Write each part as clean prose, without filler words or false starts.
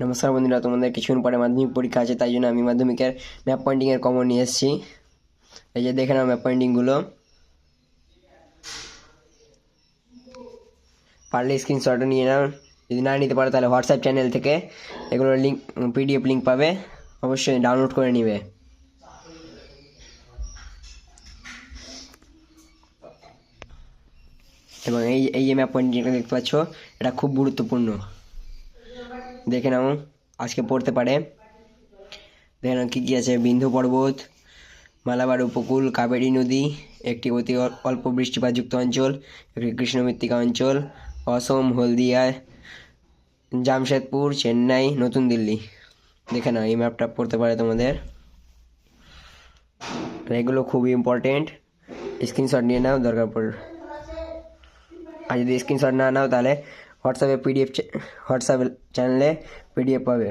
নমস্কার বন্ধুরা, তোমাদের কিছুক্ষণ পরে মাধ্যমিক পরীক্ষা আছে, তাই জন্য আমি মাধ্যমিকের ম্যাপ পয়েন্টিংয়ের কমন নিয়ে এসেছি। এই যে দেখে নাও ম্যাপ পয়েন্টিংগুলো, পারলে স্ক্রিনশটও নিয়ে নাও। যদি না নিতে পারো তাহলে হোয়াটসঅ্যাপ চ্যানেল থেকে এগুলোর লিঙ্ক, পিডিএফ লিঙ্ক পাবে, অবশ্যই ডাউনলোড করে নিবে। এবং এই যে ম্যাপ পয়েন্টিংটা দেখতে পাচ্ছ, এটা খুব গুরুত্বপূর্ণ, দেখে নাও, আজকে পড়তে পারে। দেখে নাও কী কী আছে: বিন্ধ্য পর্বত, মালাবার উপকূল, কাবেরী নদী, একটি অতি অল্প বৃষ্টিপাতযুক্ত অঞ্চল, একটি কৃষ্ণ মৃত্তিকা অঞ্চল, অসম, হলদিয়া, জামশেদপুর, চেন্নাই, নতুন দিল্লি। দেখে নাও, এই ম্যাপটা পড়তে পারে তোমাদের। এগুলো খুবই ইম্পর্টেন্ট, স্ক্রিনশট নিয়ে নাও দরকার পড়ে। আর যদি স্ক্রিনশট না নাও তাহলে হোয়াটসঅ্যাপ চ্যানেলে পিডিএফ পাবে,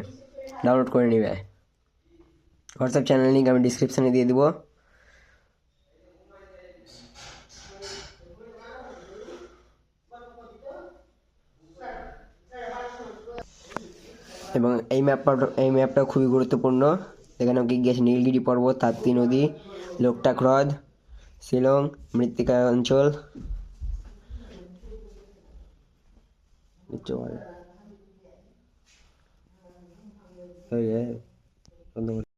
ডাউনলোড করে নিবে। হোয়াটসঅ্যাপ চ্যানেল লিঙ্ক আমি ডিসক্রিপশানে দিয়ে দেবো। এবং এই ম্যাপটা খুবই গুরুত্বপূর্ণ। এখানে কি গেছে: নীলগিরি পর্বত, তাপ্তি নদী, লোকটাক হ্রদ, শিলং, মৃত্তিকা অঞ্চল।